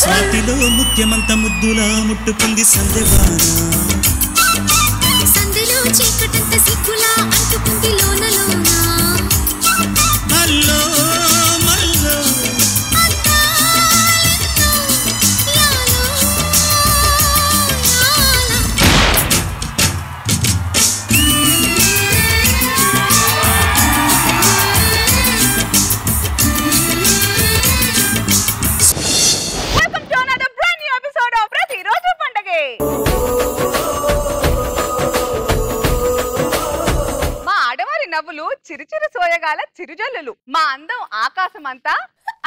స్వాతిలో ముత్యమంత ముద్దులా ముట్టుకుంది సందెవాన సందెలో చీకటంత సిగ్గులా అంటుకుంది లోన లోన మల్లో మల్లో నవ్వులు చిరుచిరు సోయగాల చిరుజల్లులు మా అందం ఆకాశమంతా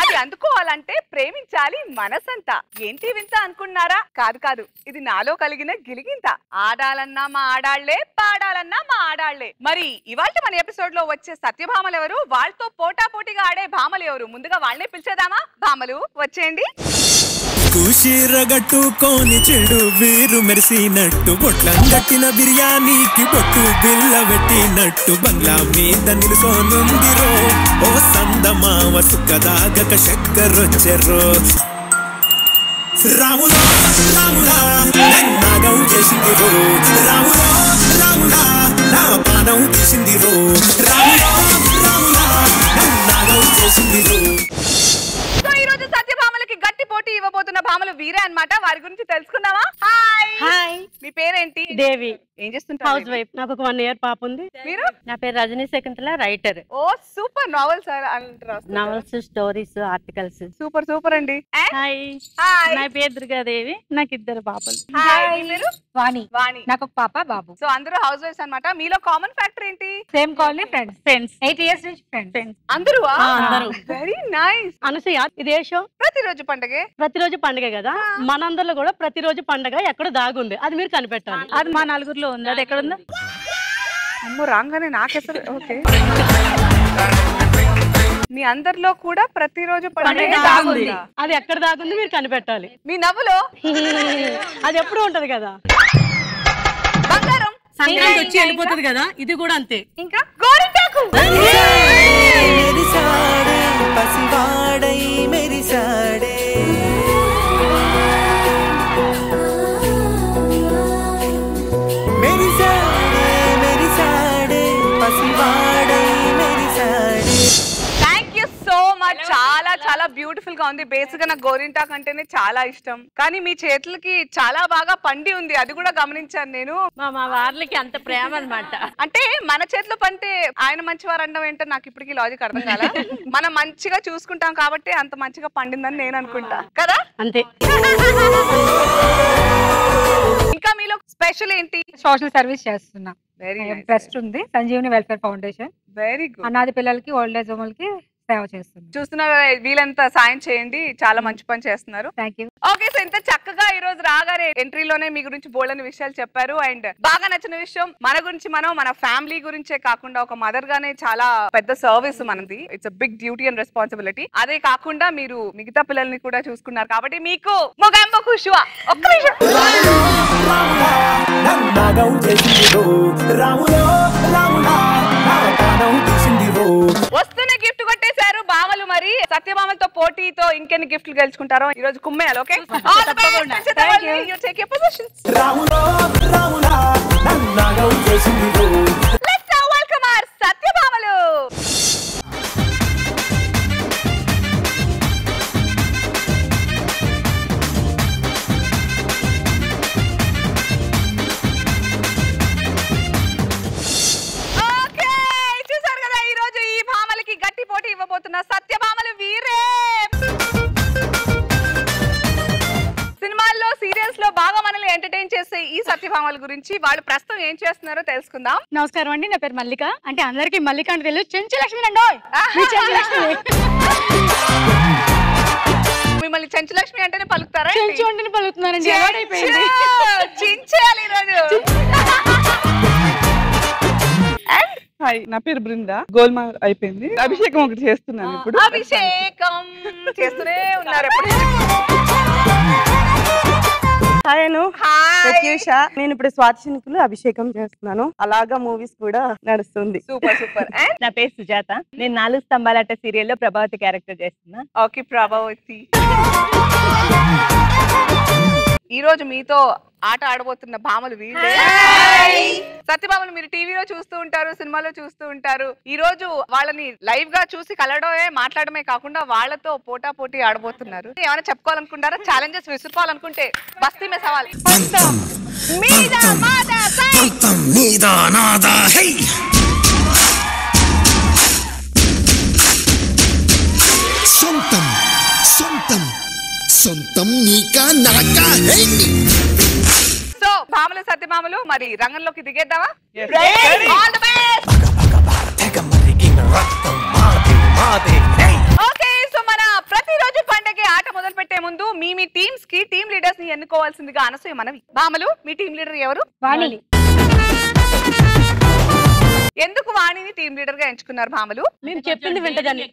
అది అందుకోవాలంటే ప్రేమించాలి మనసంతా ఏంటి వింత అనుకున్నారా కాదు కాదు ఇది నాలో కలిగిన గిలిగింత ఆడాలన్నా మా ఆడాళ్లే పాడాలన్నా మా ఆడాళ్లే మరి ఇవాళ మన ఎపిసోడ్ లో వచ్చే సత్యభామలు ఎవరు వాళ్ళతో పోటా పోటీగా ఆడే భామలు ఎవరు ముందుగా వాళ్ళనే పిలిచేదామా భామలు వచ్చేయండి కూషిరగట్టుకోని చెడు వీరు మెరిసినట్టు బొట్లం గట్టిన బిర్యానీకి బొట్టు బిల్ల పెట్టినట్టు బంగ్లా మీద నిలుసోనుందిరో ఓ సందమావ సుఖదాగక చక్కరొచ్చెర్రో రాములా రాములా నాగం చేసిందిరో రాములా రాములా నా పానం తీసిందిరో రాములా రాములా నాగం చేసిందిరో గట్టి పోటీ ఇవ్వబోతున్న భామలు వీరే అన్నమాట వారి గురించి తెలుసుకుందామా హాయ్ హాయ్ మీ పేరేంటి దేవి ఏం చేస్తుంటారు హౌస్ వైఫ్ నాకు ఒక 1 year పాప ఉంది మీరు నా పేరు Rajani Shakuntala writer oh super novels novels stories articles super super అండి హాయ్ హాయ్ నా పేరు దుర్గాదేవి నాకు 2 పాపలు హాయ్ మీరు వాణి వాణి నాకు ఒక పాప బాబు సో అందరూ హౌస్ వైఫ్స్ అన్నమాట మీలో కామన్ ఫ్యాక్టర్ ఏంటి సేమ్ కాలనీ ఫ్రెండ్స్ 8 years నుంచి ఫ్రెండ్స్ అందరూ అందరూ వెరీ నైస్ అనసూయ ఇదే షో ప్రతిరోజు పండగే ప్రతిరోజు పండుగ కదా మనందరిలో కూడా ప్రతిరోజు పండుగ ఎక్కడ దాగుంది అది మీరు కనిపెట్టాలి అది మా నలుగురిలో ఉంది అది ఎక్కడ ఉందో అమ్మో రాగానే నాకెసరు ఓకే మీ అందరిలో కూడా ప్రతిరోజు పండగ దాగుంది అది ఎక్కడ దాగుంది మీరు కనిపెట్టాలి మీ నవ్వులో అది ఎప్పుడు ఉంటది కదా బంగారం సంక్రాంతి వచ్చి వెళ్ళిపోతుంది కదా ఇది కూడా అంతే ఇంకా గోరింటాకు పసివాడై మెరిసాడే మెరిసాడే మెరిసాడే పసివాడై మెరిసాడే థ్యాంక్ యూ సో మచ్ చాలా చాలా బ్యూటిఫుల్ గా ఉంది బేసిక్ గా నాకు గోరింటాక్ అంటేనే చాలా ఇష్టం కానీ మీ చేతులకి చాలా బాగా పండి ఉంది అది కూడా గమనించాను నేను మా వార్లకి అంత ప్రేమ అన్నమాట అంటే మన చేతిలో పంటే ఆయన మంచివారు అనడం ఏంటో నాకు ఇప్పటికీ లాజిక్ అర్థం కాల మనం మంచిగా చూసుకుంటాం కాబట్టి అంత మంచిగా పండిందని నేను అనుకుంటా కదా అంతే ఇంకా మీలో స్పెషల్ ఏంటి సోషల్ సర్వీస్ చేస్తున్నా వెరీ ట్రస్ట్ ఉంది Sanjeevani welfare foundation very good అనాథ పిల్లలకి ఓల్డ్ ఏజ్ హోమ్లకి సేవ చేస్తుంది చూస్తున్నారు వీళ్ళంత సాయం చేయండి చాలా మంచి పని చేస్తున్నారు థ్యాంక్ యూ ఓకే సో ఇంత చక్కగా ఈ రోజు రాగానే ఎంట్రీలోనే మీ గురించి బోల్డని విషయాలు చెప్పారు అండ్ బాగా నచ్చిన విషయం మన గురించి మనం మన ఫ్యామిలీ గురించే కాకుండా ఒక మదర్ గానే చాలా పెద్ద సర్వీస్ మనది it's big duty and responsibility అదే కాకుండా మీరు మిగతా పిల్లల్ని కూడా చూసుకున్నారు కాబట్టి మీకు మొగంబ ఖుషువా ఒక్క నిమిషం వస్తున్న గిఫ్ట్ కొట్టేశారు భామలు మరి సత్యభామలతో పోటీతో ఇంకెన్ని గిఫ్ట్లు గెలుచుకుంటారో ఈ రోజు కుమ్మేయాలి ఓకే వెల్కమ్ ఆర్ సత్యభామలు సత్యభామలు వీరే సినిమాల్లో సీరియల్స్ లో బాగా మనల్ని ఎంటర్టైన్ చేసే ఈ సత్యభామల గురించి వాళ్ళు ప్రస్తుతం ఏం చేస్తున్నారో తెలుసుకుందాం. నమస్కారం అండి, నా పేరు మల్లిక. అంటే అందరికి మల్లిక అంటే తెలుసు, చెంచులక్ష్మి అండి. మిమ్మల్ని చెంచులక్ష్మి అంటేనే పలుకుతారా? చెంచు అంటేనే పలుకుతున్నారండి. చించేయాలి ఈరోజు. హాయ్, నా పేరు బృందా. గోల్మా అయిపోయింది, అభిషేకం ఒకటి చేస్తున్నాను ఇప్పుడు. అభిషేకం చేస్తూనే ఉన్నారు ఎప్పుడు. ప్రత్యూష. నేను ఇప్పుడు స్వాతిశినికులు అభిషేకం చేస్తున్నాను. అలాగా మూవీస్ కూడా నడుస్తుంది. Super super. నా పేరు సుజాత. నేను 4 స్తంభాలట సీరియల్లో ప్రభావతి క్యారెక్టర్ చేస్తున్నా. ఓకే ప్రభావతి. ఈ రోజు మీతో ఆట ఆడబోతున్న భామలు వీళ్ళే. సత్యభామలు మీరు టీవీలో చూస్తూ ఉంటారు, సినిమాలో చూస్తూ ఉంటారు. ఈ రోజు వాళ్ళని లైవ్ గా చూసి కలవడమే మాట్లాడమే కాకుండా వాళ్ళతో పోటా పోటీ ఆడబోతున్నారు. ఏమైనా చెప్పుకోవాలనుకుంటారా? ఛాలెంజెస్ విసురుకోవాలనుకుంటే బస్తీ మే సవాల్. సొంతం సొంతం సొంతం నీకా నాకా హే. సో భామలు సత్యభామలు మరి రంగంలోకి దిగేద్దామా? All the best. Okay, so మన ప్రతిరోజు పండగ ఆట మొదలు పెట్టే ముందు మీ టీమ్స్ కి టీమ్ లీడర్స్ ని ఎన్నుకోవాల్సిందిగా అనసూయ మనవి. భామలు మీ టీమ్ లీడర్ ఎవరు? వాణి. ఎందుకు వాణిని టీమ్ లీడర్ గా ఎంచుకున్నారు భామలు? మేము చెప్పింది వింటదని.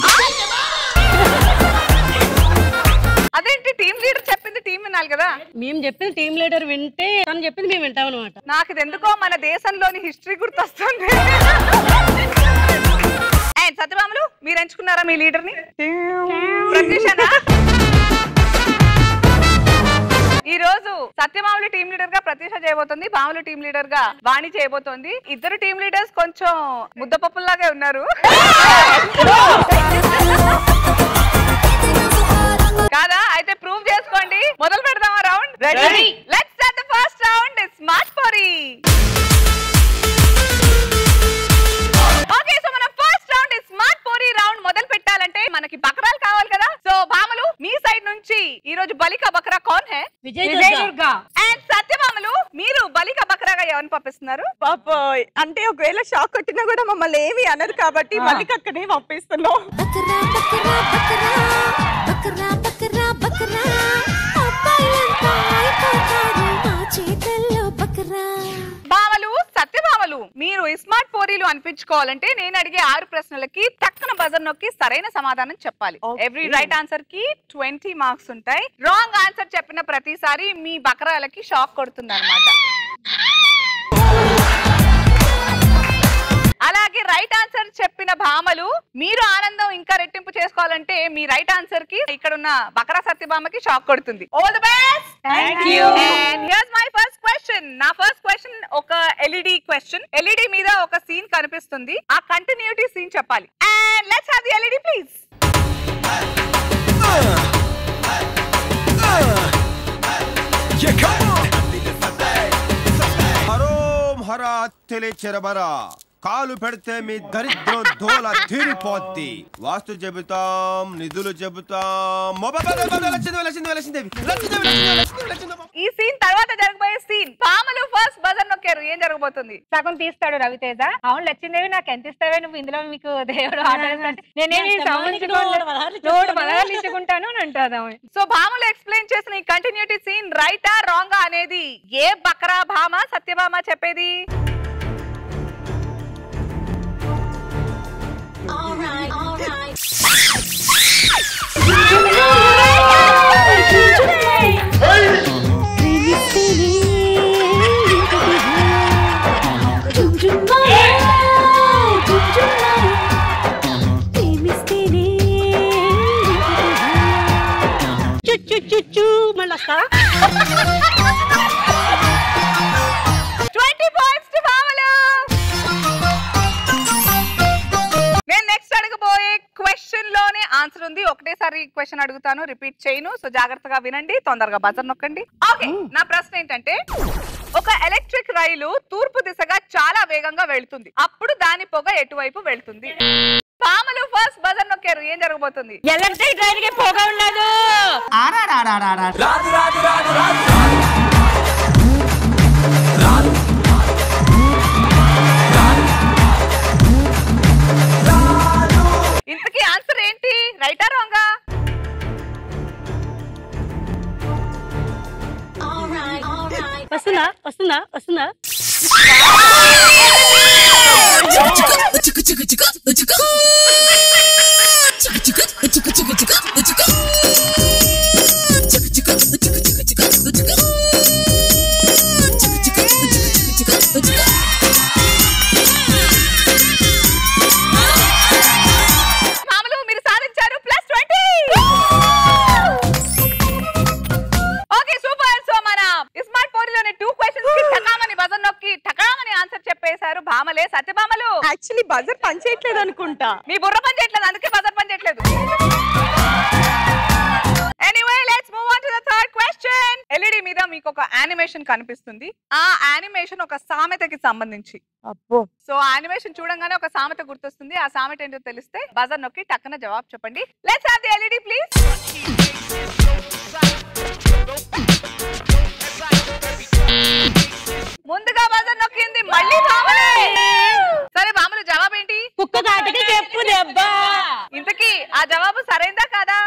అదేంటి టీమ్ లీడర్ చెప్పింది టీం వినాలి కదా? మేము చెప్పింది టీమ్ లీడర్ వింటే తను చెప్పింది మేము వింటాం అనమాట. నాకు ఇది ఎందుకో మన దేశంలోని హిస్టరీ గుర్తొస్తుంది. సత్యభామలు మీరు ఎంచుకున్నారా మీ లీడర్ ని? ప్రత్యూషనా? ఈ రోజు సత్యభామలు టీమ్ లీడర్ గా ప్రత్యూష చేయబోతుంది, భామలు టీమ్ లీడర్ గా వాణి చేయబోతోంది. ఇద్దరు టీమ్ లీడర్స్ కొంచెం ముద్దపప్పుల్లాగే ఉన్నారు కాదా? అయితే ప్రూవ్ చేసుకోండి. మొదలు పెడదామా round? Ready. Let's start the first round. Smart పోరీ. ఓకే, సో మన ఫస్ట్ రౌండ్ స్మార్ట్ పోరీ రౌండ్ మొదలు పెట్టాలంటే మనకి బకరాలు కావాలి కదా. సో భామలు మీ సైడ్ నుంచి ఈ రోజు బలిక బకరా కౌన్ హై? విజయ్ దుర్గా. అండ్ సత్యభామలు మీరు బలిక బకరాగా ఎవరిని పంపిస్తున్నారు? పాపోయ్ అంటే ఒకవేళ షాక్ కొట్టినా కూడా మమ్మల్ని ఏమి అనరు కాబట్టి మల్లిక అక్కనే పంపిస్తున్నాం. బకరా బకరా బకరా బకరా బకరా బకరా అబ్బాయిలంతా అయిపోతారు మా చేతల్లో బకరా. భామలు సత్యభామలు మీరు స్మార్ట్ పోరీలు అనిపించుకోవాలంటే నేను అడిగే 6 ప్రశ్నలకి టక్కున బజర్ నొక్కి సరైన సమాధానం చెప్పాలి. ఎవ్రీ రైట్ ఆన్సర్ కి 20 మార్క్స్ ఉంటాయి. రాంగ్ ఆన్సర్ చెప్పిన ప్రతిసారి మీ బకరాలకి షాక్ కొడుతుంది అన్నమాట. అలాగే రైట్ ఆన్సర్ చెప్పిన భామలు మీరు ఆనందం ఇంకా రెట్టింపు చేసుకోవాలంటే మీ రైట్ ఆన్సర్ కి ఇక్కడ ఉన్న బకరా సత్యభామకి షాక్ కొడుతుంది. All the best. Thank you. And here's my first question. నా ఫస్ట్ క్వశ్చన్ ఒక ఎల్ఈడి క్వశ్చన్. ఎల్ఈడి మీద ఒక సీన్ కనిపిస్తుంది. ఆ కంటిన్యూటీ సీన్ చెప్పాలి. And let's have the LED please. హరా తెలిచెరబరా కాలు పెడితే మీ దరిద్రం దోల తీరిపోద్ది. వాస్తు చెబుతాం, నిధులు చెబుతాం. ఈ సీన్ తర్వాత జరగబోయే సీన్. భామలు ఫస్ట్ బజర్ నొక్కారు. ఏం జరగబోతుంది? సగం తీస్తాడు రవితేజ. అవును లక్ష్మీదేవి నాకు ఎంత ఇస్తావే నువ్వు ఇందులో మీకు దేవుడు ఆట నేనేమి ఇచ్చుకుంటాను అని అంటాను. సో భామలు ఎక్స్ప్లెయిన్ చేసిన ఈ కంటిన్యూటీ సీన్ రైటా రాంగా అనేది ఏ బకరా భామ సత్యభామ చెప్పేది? చుచ్చు మళ్ళీ 20 points to భామలు. నేను నెక్స్ట్ అడగబోయే క్వశ్చన్ లోనే ఆన్సర్ ఉంది. ఒకటేసారి క్వశ్చన్ అడుగుతాను, రిపీట్ చేయను. సో జాగ్రత్తగా వినండి, తొందరగా బజర్ నొక్కండి. ఓకే, నా ప్రశ్న ఏంటంటే ఒక ఎలక్ట్రిక్ రైలు తూర్పు దిశగా చాలా వేగంగా వెళ్తుంది. అప్పుడు దాని పొగ ఎటువైపు వెళ్తుంది? భామలు ఫస్ట్ బజర్ నొక్కారు. ఏం జరగబోతుంది? ఎలక్ట్రిక్ ట్రైన్ కి పొగ ఉండదు. ఇంతకీ ఆన్సర్ ఏంటి? రైటా రాంగా? వస్తుందా వస్తుందా వస్తుందా? బజర్ పనిచేయట్లేదు అనుకుంటా. మీ బుర్ర పని చేయట్లేదు, అందుకే బజర్ పని చేయట్లేదు. Anyway let's move on to the third question. LED మీద మీకు ఒక యానిమేషన్ కనిపిస్తుంది. ఆ యానిమేషన్ ఒక సామెతకి సంబంధించి. అబ్బో. సో యానిమేషన్ చూడంగానే ఒక సామెత గుర్తొస్తుంది. ఆ సామెత ఏంటో తెలిస్తే బజర్ నొక్కి టక్కన జవాబు చెప్పండి. Let's have the LED please. ముందుగా బజర్ నొక్కింది మళ్ళీ భామలే. సరే భామలు జవాబు ఏంటి? కుక్క కాటికి చెప్పు దెబ్బా. ఇంతకీ ఆ జవాబు సరైందా కాదా?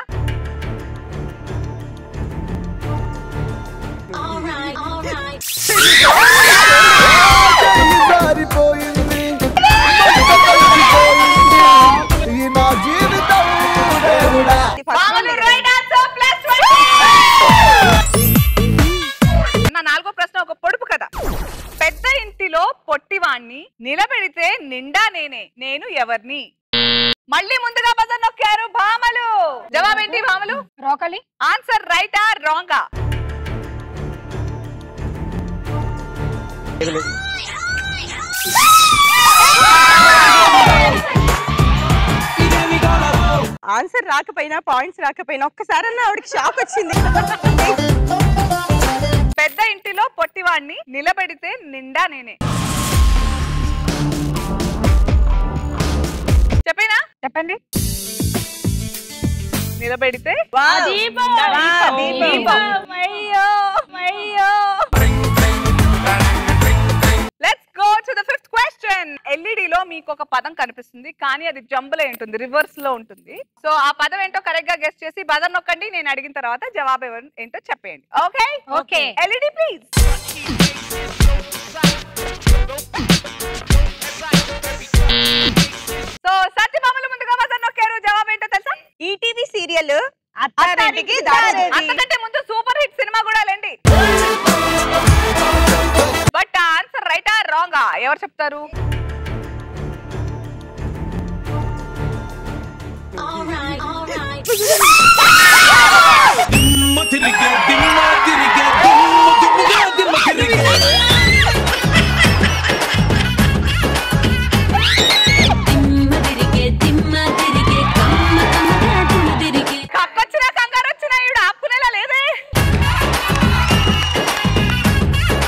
నాలుగో ప్రశ్న ఒక పొడుపు కదా. పెద్ద ఇంటిలో పొట్టివాణ్ణి నిలబెడితే నిండా నేనే, నేను ఎవరిని? మళ్ళీ ముందుగా బజర్ నొక్కారు భామలు. జవాబేంటి భామలు? రోకలి. ఆన్సర్ రైటా రాంగా? ఆన్సర్ రాకపోయినా పాయింట్స్ రాకపోయినా ఒక్కసారన్నా ఆవిడకి షాక్ వచ్చింది. పెద్ద ఇంటిలో పొట్టివాణ్ణి నిలబెడితే నిండా నేనే. చెప్పేనా? చెప్పండి. నిలబెడితే let's go to the fifth question. LED లో మీకు ఒక పదం కనిపిస్తుంది, కానీ అది జంబులో ఉంటుంది, రివర్స్ లో ఉంటుంది. సో ఆ పదం ఏంటో కరెక్ట్ గా గెస్ చేసి బజర్ నొక్కండి. నేను అడిగిన తర్వాత జవాబు ఏంటో చెప్పేయండి. Okay okay. LED please. So సత్యభామలు ముందుగా బజర్ నొక్కారు. జవాబు ఏంటో తెలుసా? ETV serial Attarintiki Daredi. అంతకంటే ముందు సూపర్ హిట్ సినిమా కూడా లేండి. బట్ ఆన్సర్ రైటా రాంగా ఎవరు చెప్తారు? కక్కొచ్చినా కంగారు వచ్చినా ఈవిడ ఆపుకునేలా లేదే.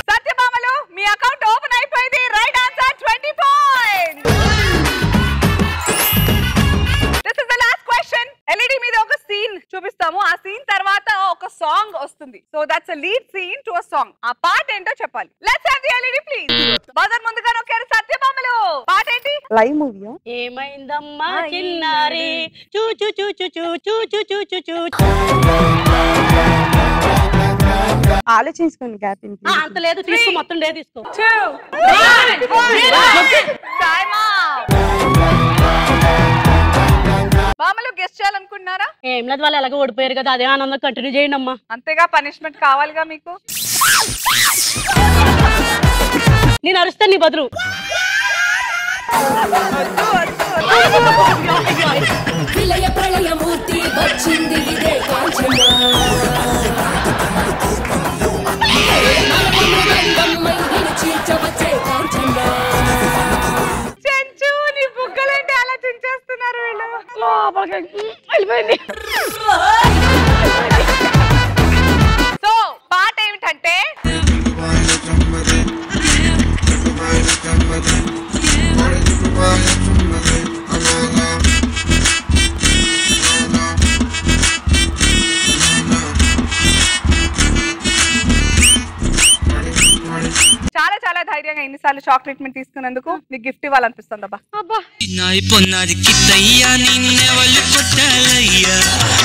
సత్యభామలు మీ అకౌంట్ ఓపెన్ అయిపోయింది. Right answer 20 points. This is the last question. LED మీద ఒక సీన్ చూపిస్తాము. ఆ సీన్ తర్వాత ఒక సాంగ్ వస్తుంది. So that's a lead scene to a song. ఆ పాట ఏంటో చెప్పాలి. Let's have the LED please. Buzzer ముందుగా నొక్కారు సత్యభామలు. పాట ఏంటి? Live movie. ఏమైందమ్మా చిన్నారి చూ చూ చూ చూ చూ చూ చూ చూ చూ చూ. ఆలోచించుకోండి గ్యాప్. అంత లేదు, తీసుకో, మొత్తం లేదు తీసుకో. భామలు గెస్ట్ చేయాలనుకుంటున్నారా? ఏం లేదు, వాళ్ళు ఎలాగో ఓడిపోయారు కదా, అదే ఆనందం కంటిన్యూ చేయండి అమ్మా. అంతేగా, పనిష్మెంట్ కావాలిగా మీకు. నేను అరుస్తాను నీ బదులు. విలయ ప్రళయమూర్తి వచ్చింది ఇదే కాంచన. చెంచు నీ బుగ్గలేంటి అలా చించేస్తున్నారు వీళ్ళు? సో పాట ఏమిటంటే చాలా చాలా ధైర్యంగా ఇన్నిసార్లు షాక్ ట్రీట్మెంట్ తీసుకున్నందుకు నీకు గిఫ్ట్ ఇవ్వాలనిపిస్తుంది. అబ్బా చిన్నారి పొన్నారి కిట్టయ్యా నిన్నెవరు కొట్టాలయ్యా,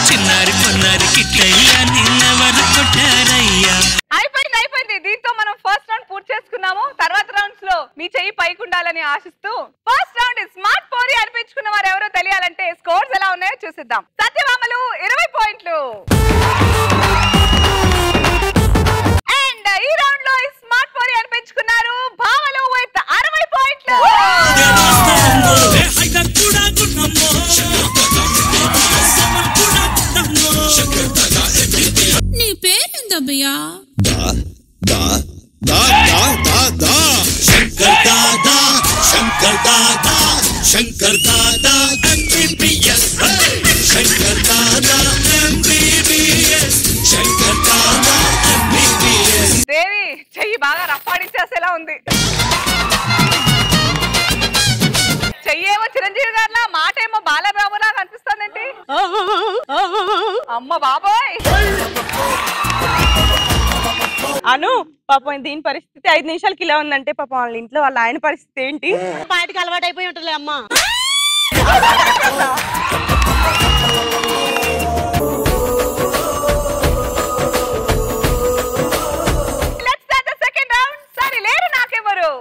చిన్నారి పొన్నారి కిట్టయ్యా నిన్నెవరు కొట్టారయ్యా. అయిపోయింది. దీంతో మనం ఫస్ట్ రౌండ్ పూర్తి చేసుకున్నాము. తర్వాత రౌండ్స్ లో మీ చెయ్యి పైకి ఉండాలని ఆశిస్తూ ఫస్ట్ రౌండ్ స్మార్ట్ పోరి అనిపించుకున్న వారు ఎవరో తెలియాలంటే స్కోర్స్ ఎలా ఉన్నాయో చూసిద్దాం. సత్యభామలు 20 పాయింట్లు. అండ్ ఈ రౌండ్ లో స్మార్ట్ పోరి అనిపించుకున్నారు భామలు విత్ 60 పాయింట్లు. నీ పేరేందబ్బయ్యా? Shankar Dada Shankar Dada MBBS Shankar Dada MBBS Shankar Dada MBBS దేవి చెయ్యి బాగా రప్పాడించేసేలా ఉంది. చెయ్యేమో చిరంజీవి గారిలా, మాట ఏమో బాలబాబులా కనిపిస్తుందండి. అమ్మ బాబోయ్. అను పాపం దీని పరిస్థితి 5 నిమిషాలకి ఇలా ఉందంటే పాపం వాళ్ళ ఇంట్లో వాళ్ళ ఆయన పరిస్థితి ఏంటి? బయటకు అలవాటు అయిపోయి ఉంటుంది అమ్మా. Let's start the second round. Sarileru నాకెవరు.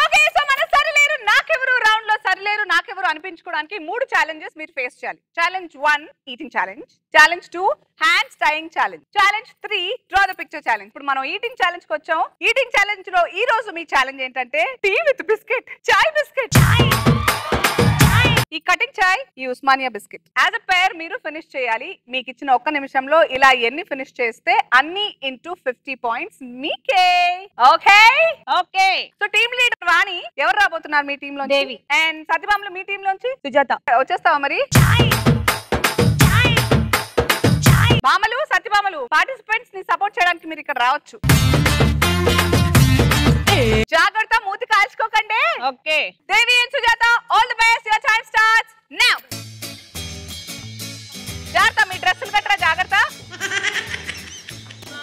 Okay, so మన సరిలేరు నాకెవరు రౌండ్ లో సరిలేరు నాకెవరు అనిపించుకోవడానికి 3 ఛాలెంజెస్ మీరు ఫేస్ చేయాలి. Challenge 1 eating challenge, challenge 2 hands tying challenge, challenge 3 draw the picture challenge. ఇప్పుడు మనం ఈటింగ్ ఛాలెంజ్ కి వచ్చాం. ఈటింగ్ ఛాలెంజ్ లో ఈ రోజు మీ ఛాలెంజ్ ఏంటంటే టీ విత్ బిస్కెట్, చాయ్ బిస్కెట్. ఈ కటింగ్ చాయ్, ఈ Osmania biscuit as a pair మీరు ఫినిష్ చేయాలి. మీకు ఇచ్చిన 1 నిమిషంలో ఇలా ఎన్ని ఫినిష్ చేస్తే అన్ని ఇంటూ 50 పాయింట్స్ మీకే. Okay okay. So team leader Vani, ఎవరు రాబోతున్నారు మీ టీమ్ లో? దేవి. అండ్ సత్యభామలు మీ టీమ్ లోంచి సుజాత. వచ్చేస్తావా మరి? భామలు సత్యభామలు పార్టిసిపెంట్స్ ని సపోర్ట్ చేయడానికి మీరు ఇక్కడ రావచ్చు. జాగ్రత్త, మూతి కాల్చుకోకండి. Okay Devi and Sujatha, all the best. Your time starts now. జాగ్రత్త, మీ డ్రెస్సులు కట్టరా జాగ్రత్త,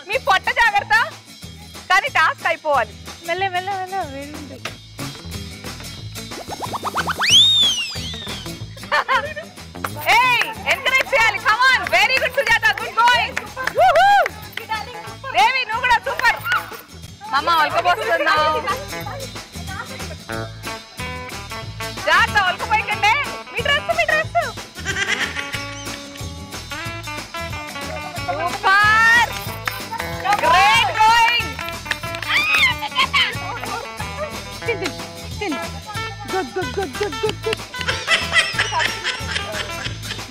మీ పొట్ట జాగ్రత్త. కానీ టాస్క్ అయిపోవాలి. వెళ్ళ ఏయ్ ఎంకరేజ్ చేయాలి. Come on, very good Sujatha, good going. Devi నువ్వు కూడా సూపర్. మమ్మ ఒలకపోస్తున్నావు. జాగ్రత్త, ఒలకపోయకండి. మీ డ్రెస్ సూపర్, గ్రేట్ గోయింగ్.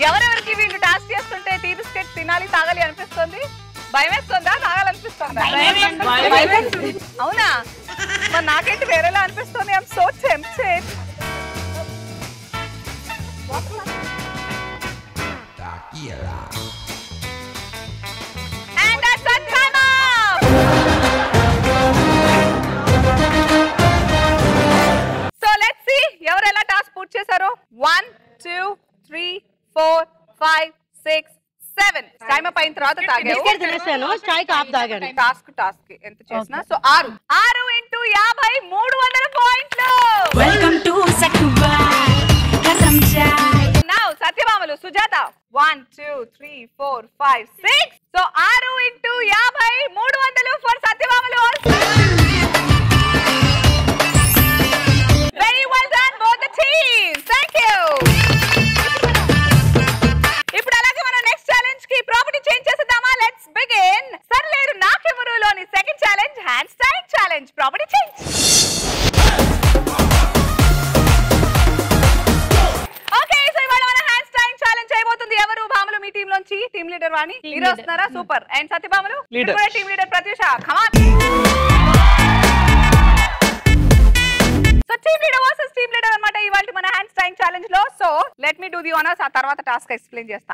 ఎవరెవరికి వీళ్ళు టాస్క్ చేస్తుంటే టీ బిస్కెట్ తినాలి తాగాలి అనిపిస్తుంది? భయం వేస్తుందా, తాగాలనిపిస్తుందా? అవునా? మరి నాకేంటి వేరేలా అనిపిస్తుంది. I'm so tempted. And that's our time up. So let's see ఎవరు ఎలా టాస్క్ పూర్తి చేశారో. 1 2 3 4 5 6 7 టైం అప్ అయిన తర్వాత బిస్కెట్ తినేసాను, చాయ్ కాపు తాగాను. టాస్క్ ఎంత చేసినా. సో 6 ఇంటూ 50 300 పాయింట్లు. వెల్కమ్ టు సకువా గరం చాయ్. నౌ సత్యభామలు సుజాత 1 2 3 4 5 6. సో 6 ఇంటూ 50 300 ఫర్ సత్యభామలు. Very well done both the teams. Thank you. ఇప్పుడు అలాగే మనం నెక్స్ట్ ఛాలెంజ్ కి ప్రాపర్టీ చేంజ్ చేద్దామా? Let's begin. సర్లేరు నాకెవరు లోని second challenge hands tying challenge. Property change. Okay, so ఇవాళ మన హ్యాండ్స్ టైయింగ్ ఛాలెంజ్ చేయబోతుంది ఎవరు? భామలు మీ టీమ్ లోంచి టీమ్ లీడర్ వాణి మీరు వస్తున్నారా? సూపర్. అండ్ సత్యభామలు team leader Prathyusha. Come on. So team leader versus team leader అన్నమాట ఇవాళ మన హ్యాండ్స్ టైయింగ్ ఛాలెంజ్ లో. So let me do the honours. ఆ తర్వాత టాస్క్ ఎక్స్ప్లెయిన్ చేస్తా.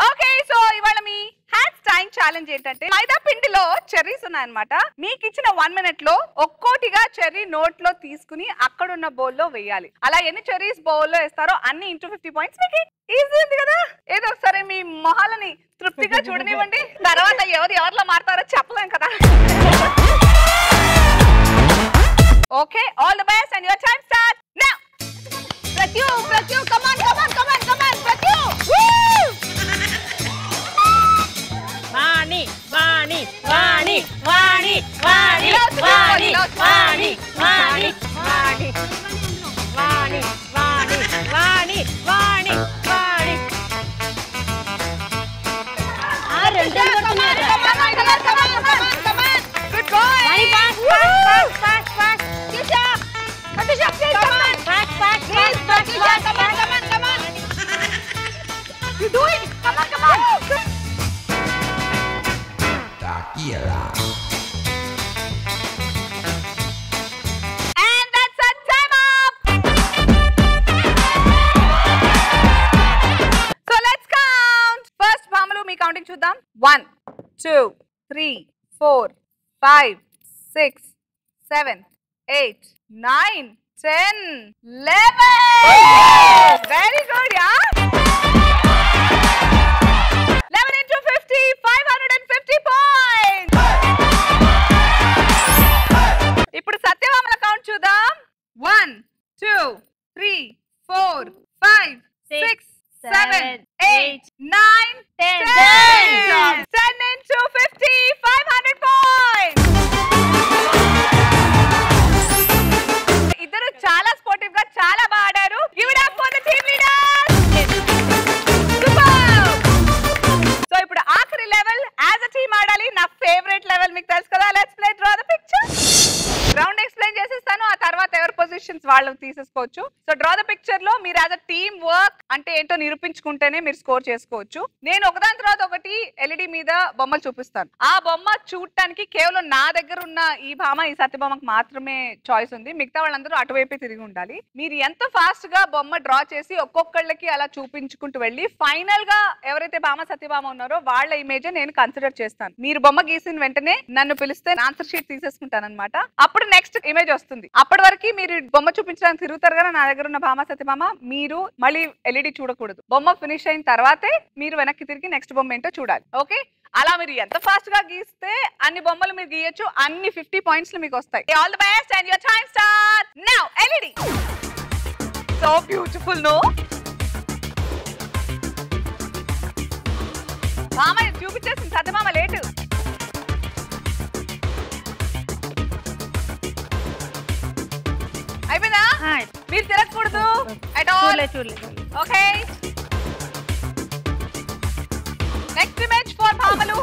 ఓకే, సో ఇవాళ మీ హ్యాండ్స్ టైయింగ్ ఛాలెంజ్ ఏంటంటే మైదా పిండిలో చెర్రీస్ ఉన్నాయన్నమాట. మీకు ఇచ్చిన 1 minute లో ఒక్కోటిగా చెర్రీ నోట్ లో తీసుకుని అక్కడున్న బౌల్ లో వేయాలి. అలా ఎన్ని చెర్రీస్ బౌల్ లో వేస్తారో అన్ని ఇంటూ 50 పాయింట్స్. మీకు ఈజీ ఉంది కదా? ఏదో ఒకసారి మీ మొహాలని తృప్తిగా చూడనివ్వండి. తర్వాత ఎవరిలో మారుతారో చెప్పలేం కదా. Okay, all the best and your time start now. Prathyu come on Prathyu. Vani Vani Vani Vani Vani Vani Vani Vani Vani Vani Vani Vani Vani Vani. Good boy. And that's a time up. So let's count. First, Bhamalu, me counting chuddam. 1, 2, 3, 4, 5, 6, 7, 8, 9, 10, 11. Very good, yeah. 11 into 50, 550 points. ఇప్పుడు సత్యభామల count చూద్దాం. 1, 2, 3, 4, 5, 6, 7, 8, 9, 10. 10 into 50, 500 points. ఇద్దరు చాలా sportive గా చాలా బాగా ఆడారు. Give it up for the team leaders. Super. So ఇప్పుడు ఆఖరి లెవెల్ యాజ్ అ టీమ్ ఆడాలి. నా ఫేవరెట్ లెవెల్ మీకు తెలుసు కదా. Let's play draw the picture. Round explain చేసేస్తాను. ఆ తర్వాత ఎవరి పొజిషన్స్ వాళ్ళు తీసేసుకోవచ్చు. సో డ్రా ద పిక్చర్ లో మీరు యాజ్ అ టీమ్ వర్క్ అంటే ఏంటో నిరూపించుకుంటేనే మీరు స్కోర్ చేసుకోవచ్చు. నేను ఒకదాని తర్వాత ఒకటి ఎల్ఈడి మీద బొమ్మలు చూపిస్తాను. ఆ బొమ్మ చూడటానికి కేవలం నా దగ్గర ఉన్న ఈ భామ ఈ సత్యభామకు మాత్రమే చాయిస్ ఉంది. మిగతా వాళ్ళందరూ అటువైపే తిరిగి ఉండాలి. మీరు ఎంత ఫాస్ట్ గా బొమ్మ డ్రా చేసి ఒక్కొక్కళ్ళకి అలా చూపించుకుంటూ వెళ్ళి ఫైనల్ గా ఎవరైతే భామ సత్యభామ ఉన్నారో వాళ్ళ ఇమేజ్ నేను కన్సిడర్ చేస్తాను. మీరు బొమ్మ గీసిన వెంటనే నన్ను పిలిస్తే ఆన్సర్ షీట్ తీసేసుకుంటాను అనమాట. అప్పుడు నెక్స్ట్ ఇమేజ్ వస్తుంది. అప్పటి వరకు మీరు బొమ్మ చూపించడానికి తిరుగుతారు కదా నా దగ్గర ఉన్న భామ సత్యభామ. మీరు మళ్ళీ ఎల్ఈడి చూడకూడదు. బొమ్మ ఫినిష్ అయిన తర్వాతే మీరు వెనక్కి తిరిగి నెక్స్ట్ బొమ్మ ఏంటో చూడాలి. ఓకే, అలా మీరు ఎంత ఫాస్ట్ గా గీస్తే అన్ని బొమ్మలు మీరు గీయొచ్చు. అన్ని 50 పాయింట్స్ మీకు వస్తాయి. All the best and your time start now. LED so beautiful no. భామ చూపించేసింది సత్యభామ లేటు. అయిపోయిందా? మీరు తిరగకూడదు at all. Okay, next image for భామలు.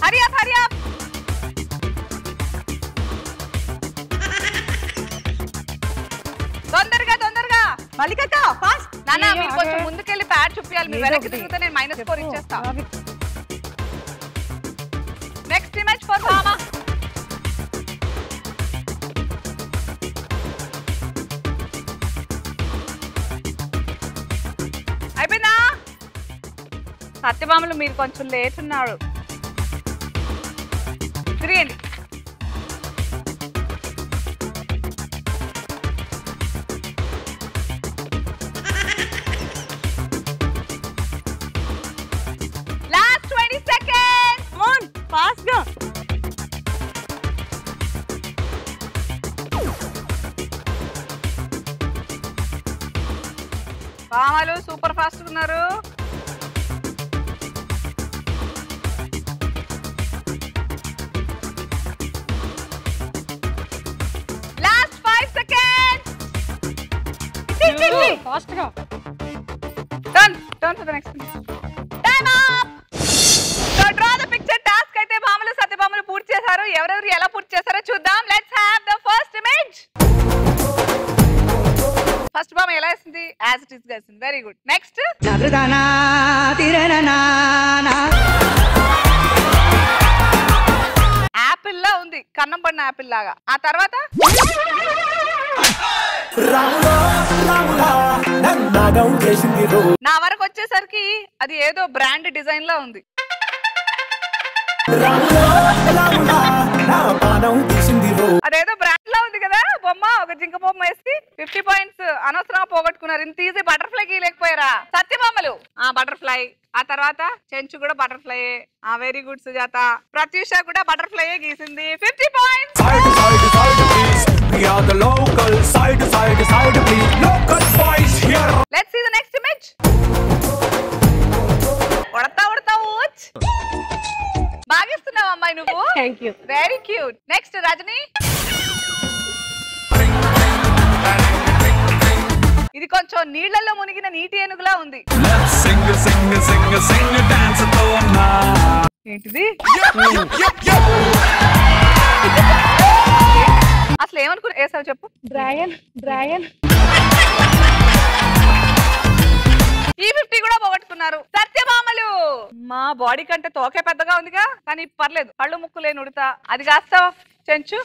Hurry up hurry up. తొందరగా తొందరగా. మల్లికక్క ఫాస్ట్. నాన్న మీరు కొంచెం ముందుకెళ్ళి ప్యాడ్ చూపించాలి. మీరు వెనక్కి తిరిగితే నేను మైనస్ స్కోర్ ఇచ్చేస్తా. నెక్స్ట్ ఇమేజ్ ఫర్ భామ. అయిపోయిందా? సత్యభామలు మీరు కొంచెం లేట్ ఉన్నాడు. తిరిగండి. Last 20 seconds. ఆన్ ఫాస్ట్ గా. భామలు సూపర్ ఫాస్ట్ ఉన్నారు. Last 5 seconds. ఫాస్ట్ గా. Done. Turn to the next one. Time up. So draw the picture task అయితే భామలు సత్యభామలు పూర్తి చేశారు. ఎవరెవరు ఎలా పూర్తి చేశారో చూద్దాం. Let's have the first image. First భామ ఎలా వేసింది? As it is గా వేసింది. Very good. Next. యాపిల్ లా ఉంది. కన్నం పడిన యాపిల్ లాగా. ఆ తర్వాత నా వరకు వచ్చేసరికి అది ఏదో బ్రాండ్ డిజైన్ లా ఉంది. అదేదో బ్రాండ్ లా ఉంది కదా బొమ్మ. ఒక జింక బొమ్మ వేసి 50 పాయింట్స్ అనవసరంగా పోగొట్టుకున్నారు. ఇంత ఈజీ బటర్ఫ్లై గీయలేకపోయారా సత్యభామలు? ఆ బటర్ఫ్లై. ఆ తర్వాత చెంచు కూడా బటర్ఫ్లై. ఆ వెరీ గుడ్ సుజాత. ప్రత్యూష కూడా బటర్ఫ్లై గీసింది. 50 points. We are the local side to side to side please local boys here. Let's see the next image. Udatha Udatha ఊచ్. బాగిస్తున్నావు అమ్మాయి నువ్వు. Thank you. Very cute. Next Rajini. ఇది కొంచెం నీళ్లలో మునిగిన నీటి ఏనుగులా ఉంది. Let's sing sing sing sing dance tona. ఏంటిది? అసలు ఏమనుకుని వేసావు చెప్పు. Dragon dragon. ఈ 50 కూడా పోగొట్టుకున్నారు. సత్యభామలు మా బాడీ కంటే తోకే పెద్దగా ఉందిగా, కానీ పర్లేదు. కళ్ళు ముక్కు లేని ఉడతా. అది కాస్త చెంచు.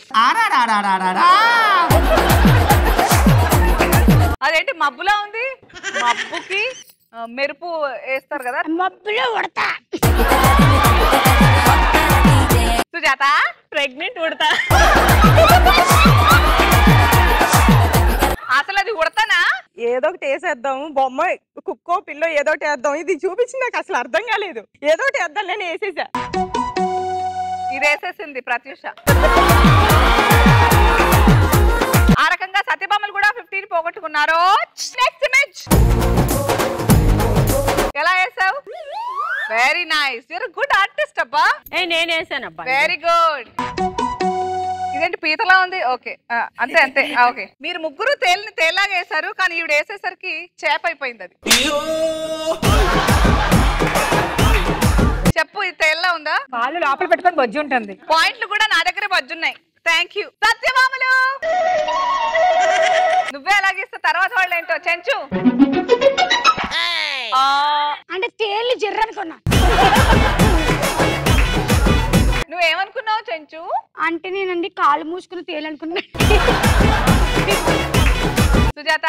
అదేంటి మబ్బులా ఉంది? మబ్బుకి మెరుపు వేస్తారు కదా, మబ్బులో ఉడతా. సుజాత ప్రెగ్నెంట్ ఉడతా. అసలు అది ఉడతానా? ఏదో ఒకటి వేసేద్దాం, బొమ్మ కుక్కో పిల్లో ఏదో ఒకటి వేద్దాం. ఇది చూపించి నాకు అసలు అర్థం కాలేదు. ఏదో ఒకటి వేద్దాం, నేను వేసేసా. ఇది వేసేసింది ప్రత్యూష. ఆ రకంగా సత్యభామలు కూడా 50 పోగొట్టుకున్నారు. Next image. ఎలా వేసావు? Very nice. You're good artist అబ్బా. నేను వేసానబ్బా. Very good. ఇదేంటి పీతలా ఉంది? ఓకే అంతే అంతే. ఓకే, మీరు ముగ్గురు తేలాగా వేసారు, కానీ ఈవిడ వేసేసరికి చేప అయిపోయింది అది. చెప్పు, ఇది తేల్లా ఉందా? వాళ్ళు లోపల పెట్టుకొని బొజ్జు ఉంటుంది. పాయింట్లు కూడా నా దగ్గర బజ్జున్నాయి. Thank you సత్యభామలు. నువ్వే ఎలాగిస్తా, తర్వాత వాళ్ళు ఏంటో. చెంచు అంటే తేలి జర్ర అనుకున్నా. నువ్వేమనుకున్నావు చెంచు? అంటే నేనండి కాలు మూసుకుని తేలనుకున్నా. సుజాత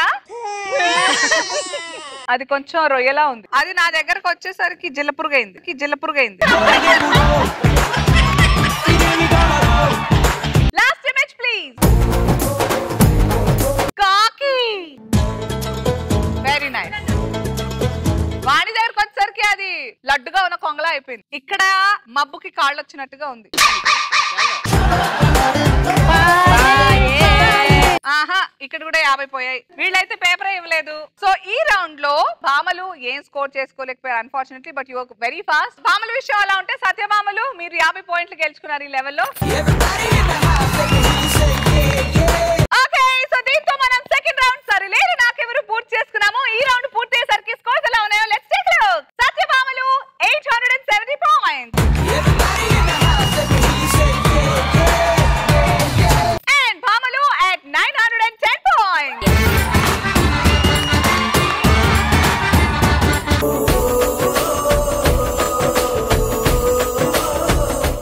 అది కొంచెం రొయ్యలా ఉంది. అది నా దగ్గరకు వచ్చేసరికి జిల్లపురుగైంది. Last image please. కాకి. Very nice. వాణి దగ్గరకు వచ్చేసరికి అది లడ్డుగా ఉన్న కొంగలా అయిపోయింది. ఇక్కడ మబ్బుకి కాళ్ళు వచ్చినట్టుగా ఉంది. ఆహా, ఇక్కడ కూడా 50 పోయాయి. వీళ్ళైతే పేపరే ఇవ్వలేదు. సో ఈ రౌండ్ లో భామలు ఏం స్కోర్ చేసుకోలేకపోయారు unfortunately, but you very fast. భామల విషయం అలా ఉంటే సత్యభామలు మీరు 50 పాయింట్లు గెలుచుకున్నారు ఈ లెవెల్లో. ఓకే, సో దీంతో మనం సెకండ్ రౌండ్ సరిలేరు నాకెవరు పూర్తి చేసుకున్నాము. ఈ రౌండ్ పూర్తి అయ్యేసరికి స్కోర్స్ ఎలా ఉన్నాయో లెట్స్ టేక్ ఎ లుక్. సత్యభామలు 870 పాయింట్స్ and భామలు at 910 points.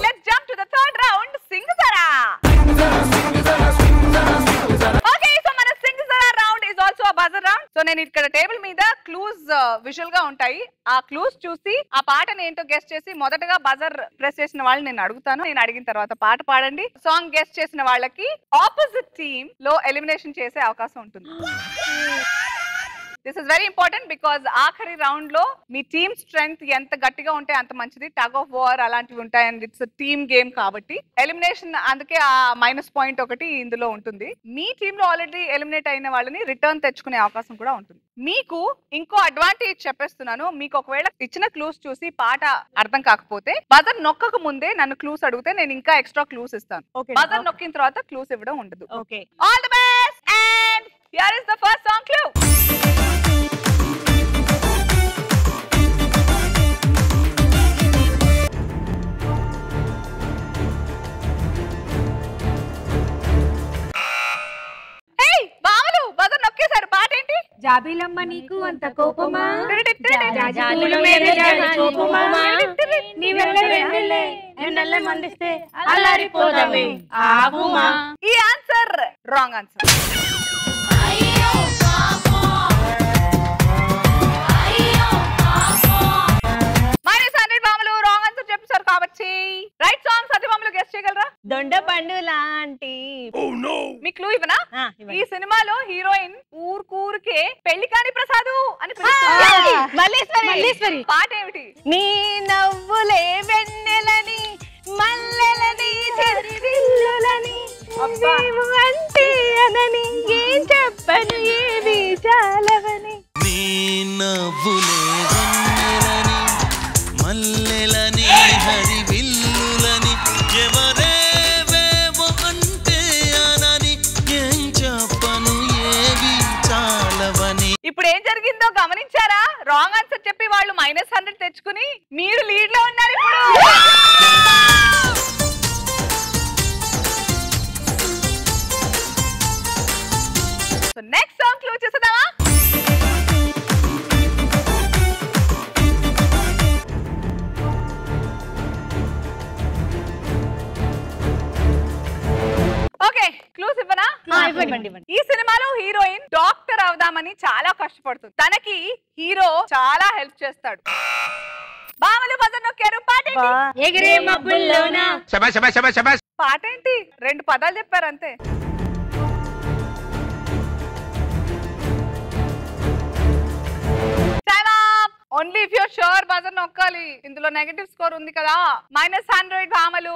Let's jump to the third round. Singzara. Okay, so మన Singzara round is also a buzzer round. So నేను ఇక్కడ టేబుల్ మీద క్లూస్ విజువల్ గా ఉంటాయి. ఆ క్లూస్ చూసి ఆ పాటని ఏంటో గెస్ట్ చేసి మొదటగా బజర్ ప్రెస్ చేసిన వాళ్ళు నేను అడుగుతాను. నేను అడిగిన తర్వాత పాట పాడండి. సాంగ్ గెస్ట్ చేసిన వాళ్ళకి ఆపోజిట్ టీమ్ లో ఎలిమినేషన్ చేసే అవకాశం ఉంటుంది. This is very important because ఆఖరి రౌండ్ లో మీ టీమ్ స్ట్రెంగ్త్ ఎంత గట్టిగా ఉంటే అంత మంచిది. టగ్ ఆఫ్ వార్ అలాంటివి ఉంటాయి అండ్ ఇట్స్ టీమ్ గేమ్ కాబట్టి ఎలిమినేషన్, అందుకే ఆ మైనస్ పాయింట్ ఒకటి ఇందులో ఉంటుంది. మీ టీమ్ లో ఆల్రెడీ ఎలిమినేట్ అయిన వాళ్ళని రిటర్న్ తెచ్చుకునే అవకాశం కూడా ఉంటుంది. మీకు ఇంకో అడ్వాంటేజ్ చెప్పేస్తున్నాను. మీకు ఒకవేళ ఇచ్చిన క్లూస్ చూసి పాట అర్థం కాకపోతే బజర్ నొక్కక ముందే నన్ను క్లూస్ అడిగితే నేను ఇంకా ఎక్స్ట్రా క్లూస్ ఇస్తాను. బజర్ నొక్కిన తర్వాత క్లూస్ ఇవ్వడం ఉండదు. Okay, all the best and here is the first song clue. జాబిలమ్మ నీకు అంత కోపమా, మండిస్తే అల్లారిపోదమే ఆగుమా. ఈ ఆన్సర్ రాంగ్ ఆన్సర్. కాబట్టి రైట్ సాంగ్ సత్యభామలు గెస్ట్ చేయగలరా? దొండపండు లాంటి. మీ క్లూ ఇవ్వనా? ఈ సినిమాలో హీరోయిన్ ఊరుకూరుకే పెళ్లి కాని ప్రసాదు అని పిలుస్తుంది. పాట ఏమిటి? నీ నవ్వులే వెన్నెలని మల్లెలని చెరిల్లులని అంటే అనని ఏం చెప్పను ఏవి చాలవని. నీ నవ్వులే వెన్నెలని మల్లెలని హరివిల్లులని ఎవరేవేవో అంటే అనని ఏం చెప్పను ఏవి చాలవని. ఇప్పుడు ఏం జరిగిందో గమనించారా? రాంగ్ ఆన్సర్ చెప్పి వాళ్ళు -100 తెచ్చుకుని మీరు లీడ్ లో ఉన్నారు. ఇప్పుడు సో నెక్స్ట్ సాంగ్ క్లూ చూసేద్దామా? ఓకే, క్లూస్ ఇవ్వనా? ఈ సినిమాలో హీరోయిన్ డాక్టర్ అవుదామని చాలా కష్టపడుతుంది. తనకి హీరో చాలా హెల్ప్ చేస్తాడు. బావలు బజర్ నొక్కారు. పాట ఏంటి? 2 పదాలు చెప్పారు అంతే. Only if you're sure buzzer నొక్కాలి. ఇందులో నెగటివ్ స్కోర్ ఉంది కదా. -100 భామలు.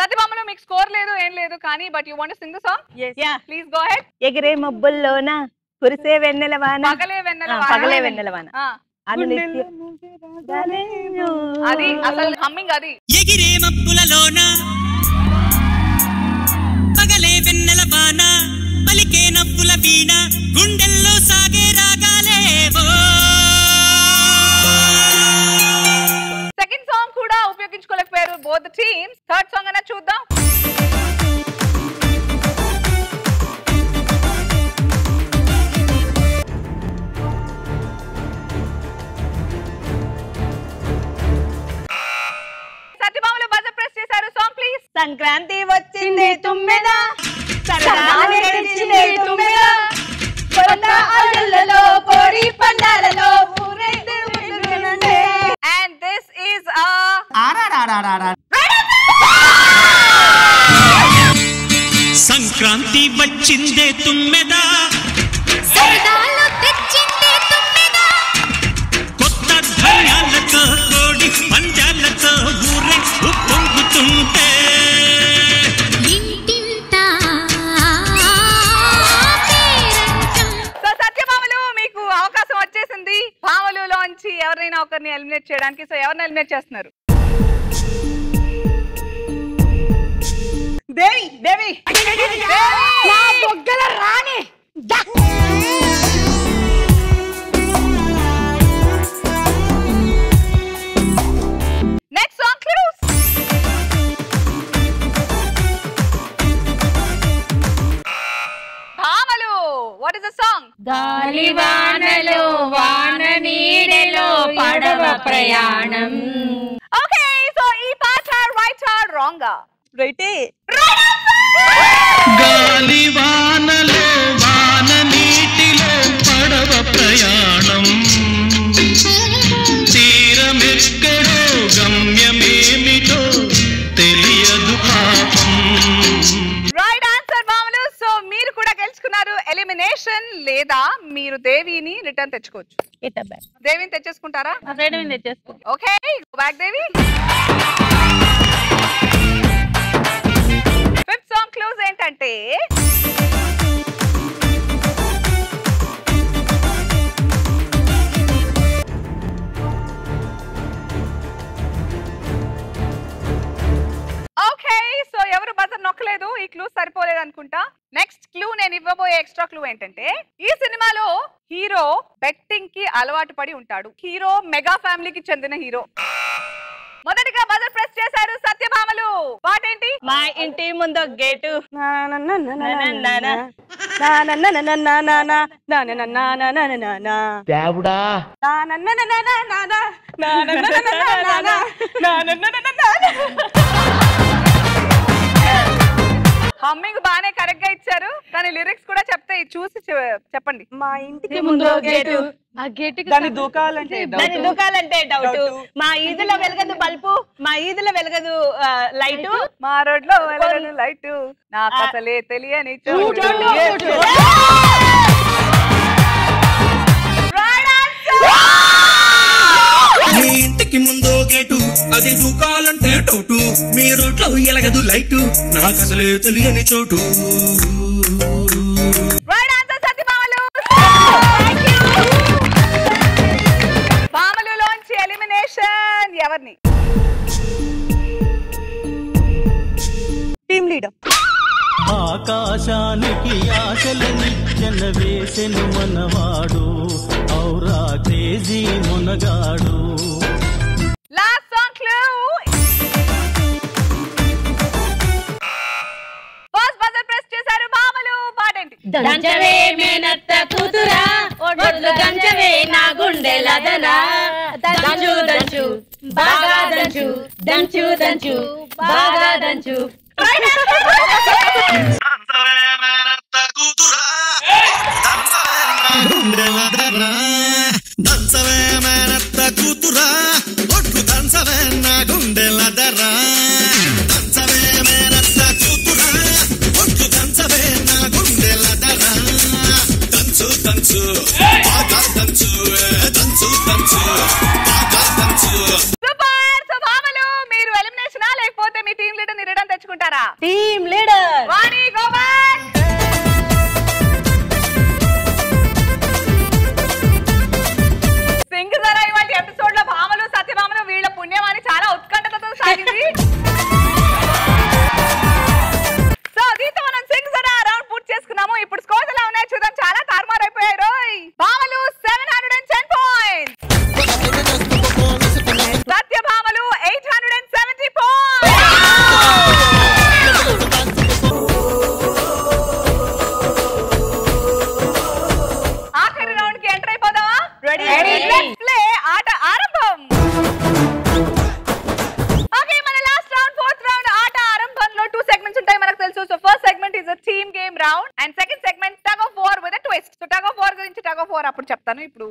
సత్యభామలు మీకు స్కోర్ లేదు, ఏం లేదు, కానీ but you want to sing the song? Please go head. ఎగిరే మబ్బుల్లోన కురిసే వెన్నెల వాన, పగలే వెన్నెల వాన అది అసలు హమ్మింగ్. అది ఎగిరే మబ్బులలోన పగలే వెన్నెల వాన, పలికే నవ్వుల వీణ, గుండెల్లో సాగే రాగాలేవో. సెకండ్ సాంగ్ కూడా ఉపయోగించుకోలేకపోయారు బోత్ టీమ్స్. థర్డ్ సాంగ్ అన్న చూద్దాం. సత్యభామలు బజర్ ప్రెస్ చేశారు. Song please. సంక్రాంతి వచ్చింది తుమ్మెదా, సరదాలు తెచ్చింది తుమ్మెదా, కొండ ఆటలలో కోడి పందాలలో ఊరేగితే విందులనే. And this is a Sankranti వచ్చిందే తుమ్మెదా, సరదాలు తెచ్చిందే తుమ్మెదా, కొత్త ధాన్యాలతో కోడి పందాలతో ఊరే పొంగుతుంటే ఇంటింటా సో సత్యభామలు మీకు అవకాశం వచ్చేసింది భామలులోంచి ఎవరైనా ఒకరిని ఎలిమినేట్ చేయడానికి. సో ఎవరిని ఎలిమినేట్ చేస్తున్నారు? దేవి దేవి నా బొగ్గల రాణి. Next song clues. భామలు, వాట్ ఇస్ ద సాంగ్? గాలివానలో వాన నీడలో పడవ ప్రయాణం. ఓకే, సో ఈ పాట రైట్ ఆర్ రాంగ్? రైటే. గాలివానలో వాన నీటిలో పడవ ప్రయాణం, తీరమెక్కడో గమ్యమేమిటో తెలియదు పాపం. Right answer భామలు. సో మీరు కూడా గెలుచుకున్నారు ఎలిమినేషన్, లేదా మీరు దేవిని రిటర్న్ తెచ్చుకోవచ్చు. దేవిని తెచ్చేసుకుంటారా? ఓకే, గో బ్యాక్ దేవి. ఫిఫ్త్ సాంగ్ క్లూజ్ ఏంటంటే ఓకే, సో ఎవరు బజర్ నొక్కలేదు. ఈ క్లూ సరిపోలేదు అనుకుంటా. నెక్స్ట్ క్లూ నేను ఇవ్వబోయే ఎక్స్ట్రా క్లూ ఏంటంటే ఈ సినిమాలో హీరో బెట్టింగ్ కి అలవాటు పడి ఉంటాడు. హీరో మెగా ఫ్యామిలీకి చెందిన హీరో. మొదటిగా బజర్ ప్రెస్ చేశారు సత్యభామలు. పాటేంటి? మా ఇంటి ముందు గేటు దేవుడా హమ్మింగ్ బానే కరెక్ట్ గా ఇచ్చారు, కానీ లిరిక్స్ కూడా చెప్తే చూసి చెప్పండి. మా ఇంటికి ముందు గేటు, ఆ గేటుకి దాన్ని దూకాలంటే డౌట్. మా ఈదులో వెలగదు బల్బు, మా ఈదులో వెలగదు లైటు, మా రోడ్ లో వెలగదు లైటు, నాకు అసలే తెలియని చోటు. మీ ఇంటికి ముందో గేటు, అది దూకాలంటే డౌటు, మీ రోడ్లో ఎలగదు లైటు, నాకు అసలే తెలియని చోటు. భామలులోంచి ఎలిమినేషన్ ఎవరిని? Team leader. ఆకాశానికి ఆశలనిచ్చెన వేసెను మనవాడు, ఔరా క్రేజీ మునగాడు. Last song clue. ఫస్ట్ దంచవే మేనత్త కూతురా ఒడ్లు దంచవే నా గుండెలదనా దంచు దంచు బాగా దంచు దంచు దంచు బాగా దంచు దంచవే మేనత్త కూతురా ఒడ్లు దంచవే నా గుండెలదరా దంచవే మేనత్త కూతురా ఒడ్లు దంచవే నా గుండెలదరా దంచు దంచు బాగా దంచు దంచు దంచు బాగా దంచు. సూపర్. సో భామలు మీరు ఎలిమినేషనా లేకపోతే మీ టీం లీడర్ ని రిటర్న్ తెచ్చుకుంటారా? టీం లీడర్ వాణి గో బ్యాక్. సింగజరా ఇవాళ ఎపిసోడ్ లో భామలు సత్యభామలు వీళ్ళ పుణ్యమాని చాలా ఉత్కంఠతతో సాగింది. సో దీంతో మనం సింగజరా రౌండ్ పూర్తి చేసుకున్నాము. ఇప్పుడు స్కోర్స్ ఎలా ఉన్నాయో చూద్దాం. చాలా తారుమారు అయిపోయాయి రోయ్. భామలు 710 పాయింట్స్, సత్యభామలు 870 పాయింట్స్. ఆఖరి రౌండ్ కి ఎంటర్ అయిపోదామా? రెడీ? Let's play. ఆట ఆరంభం. ఓకే, మన లాస్ట్ రౌండ్ ఫోర్త్ రౌండ్. ఆట ఆరంభంలో 2 సెగ్మెంట్స్ ఉంటాయి మనకు తెలుసు. So first segment is a team game round and second segment tug of war with a twist. So tug of war గురించి tug of war అప్పుడు చెప్తాను. ఇప్పుడు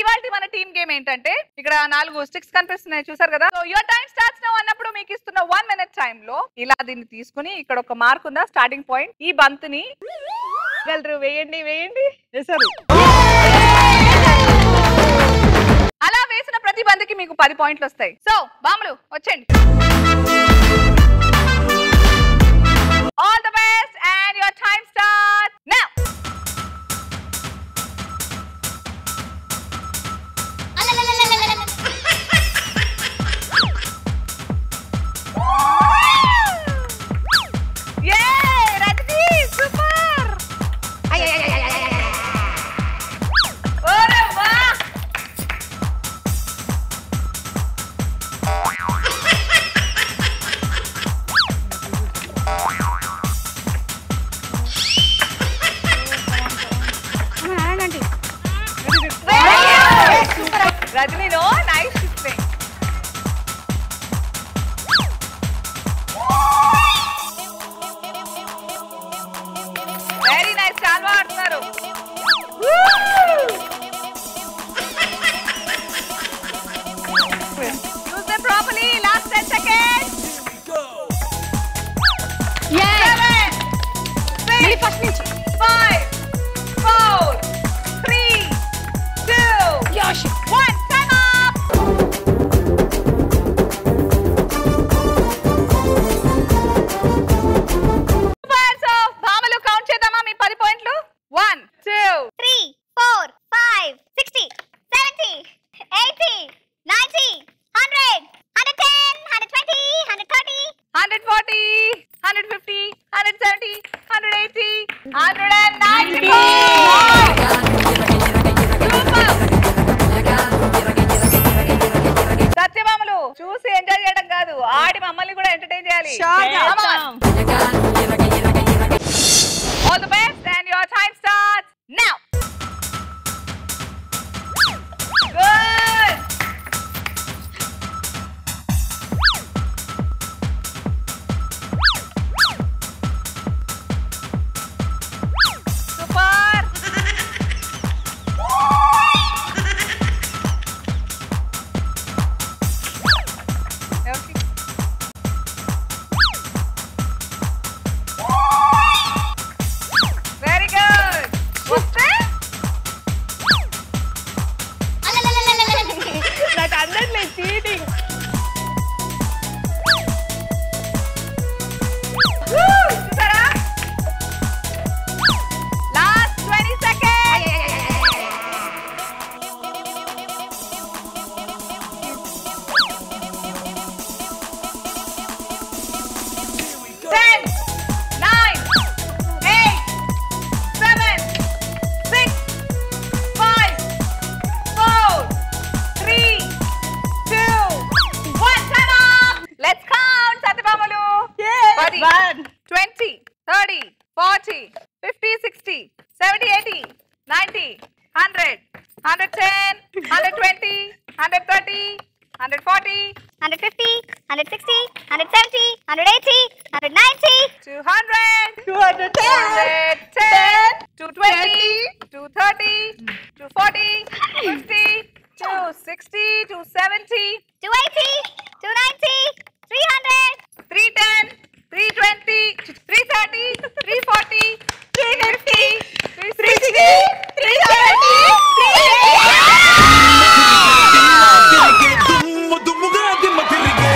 ఇవాల్టి మన టీమ్ గేమ్ ఏంటంటే ఇక్కడ 4 స్టిక్స్ కనిపిస్తున్నాయి చూసారు కదా. So your time starts now అన్నప్పుడు మీకు ఇస్తున్న 1 minute టైం లో ఇలా దీన్ని తీసుకుని ఇక్కడ ఒక మార్క్ ఉందా స్టార్టింగ్ పాయింట్, ఈ బంతిని గలరు వేయండి వేయండి వేసారు. అలా వేసిన ప్రతి బంతికి మీకు 10 పాయింట్లు వస్తాయి. సో బాములు వచ్చేయండి. All the best and your time starts now. Rajni, no, nice thing. Very nice, Chalva ఆడుతున్నారు. Use them properly. Last 10 seconds. Yeah. 7, 6, 5, 4, 3, 2, 1. సత్యభామలు చూసి ఎంజాయ్ చేయడం కాదు, ఆడి మమ్మల్ని కూడా ఎంటర్టైన్ చేయాలి. All the best and your time starts now. Good. Super. Very good. What's that? That under like cheating. Woo! Sarah. Last 20 seconds. 10, 9, 8, 7, 6, 5, 4, 3, 2, 1. Time up. Let's count, Satyabhamalu. 20, 30, 40, 50, 60, 70, 80, 90, 100, 110, 120, 130, 140, 150, 160, 170, 180, 190, 200, 210, 220, 230, 240, 250, 260, 270, 280, 290, 300, 310, 320, 330, 340, 350, 360, 370, 380. దుమ్ముగా దిమ్మ తిరిగే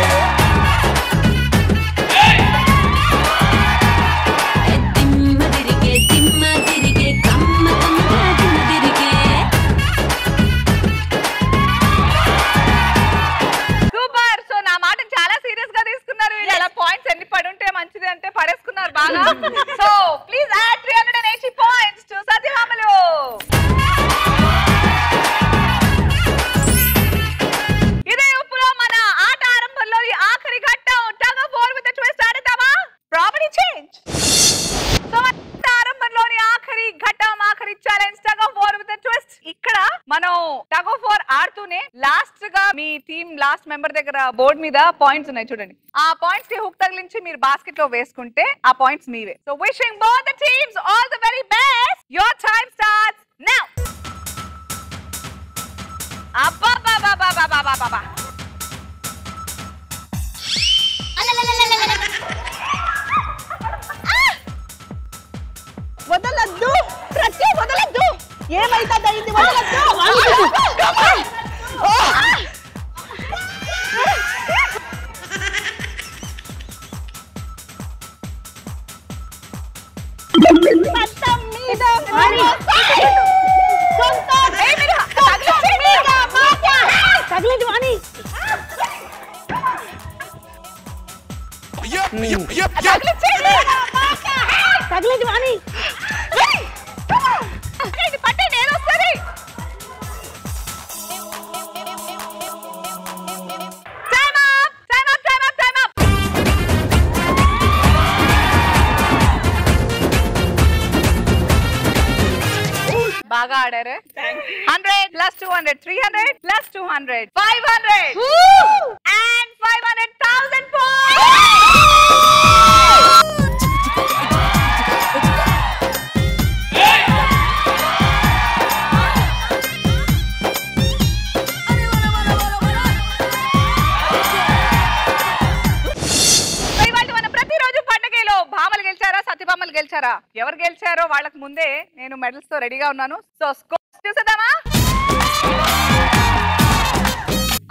super. So నా మాట చాలా సీరియస్ గా తీసుకున్నారు. ఇలా points ఎన్ని పడుంటే మంచిది అంటే పడేసుకున్నారు బాగా. So please add 380 points to సత్యభామలు. ఇదే ఉప్పులో మన ఆట ఆరంభంలోని ఆఖరి ఘట్టం tug of war with twist ఆడతామా? Property change. సో ఆరంభంలోని ఆఖరి ఘట్టం ఆఖరి challenge tug of war with twist. ఇక్కడ మనం టగ్ ఆఫ్ వార్ ఆడుతూనే లాస్ట్ గా మీ టీమ్ లాస్ట్ మెంబర్ దగ్గర బోర్డు మీద పాయింట్స్ ఉన్నాయి చూడండి. ఆ పాయింట్స్ కి హుక్ తగిలించి మీరు బాస్కెట్ లో వేసుకుంటే ఆ పాయింట్స్ మీవే. So wishing both the teams all the very best. Your time starts now. అబ్బా వదలద్దు, ప్రతి వదలద్దు. ఏమైతుందో ఇది వదలద్దు. మొత్తం మీద తగిలేదు వాణి. తగిలేదు వాణి. పట్టండి ఏదో వస్తుంది. బాగా ఆడారు. 100 plus 200, 300 plus 200, 500 and 500,000 points. సత్యభామలు గెలిచారా? ఎవరు గెలిచారో వాళ్ళకి ముందే నేను మెడల్స్ తో రెడీగా ఉన్నాను. సో స్కోర్స్ చూసేద్దామా?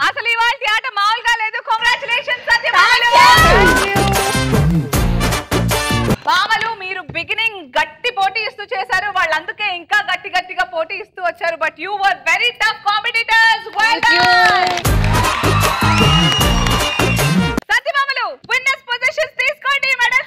అసలు ఇవాళ ఆట మామూలుగా లేదు. కంగ్రాచులేషన్స్ సత్యభామలు. భామలు మీరు బిగినింగ్ గట్టి పోటీ ఇస్తూ చేశారు. వాళ్ళందుకే ఇంకా గట్టిగా పోటీ ఇస్తూ వచ్చారు. But you were very tough competitors. Well done. సత్యభామలు విన్నర్స్ పొజిషన్స్ తీసుకోండి. మెడల్స్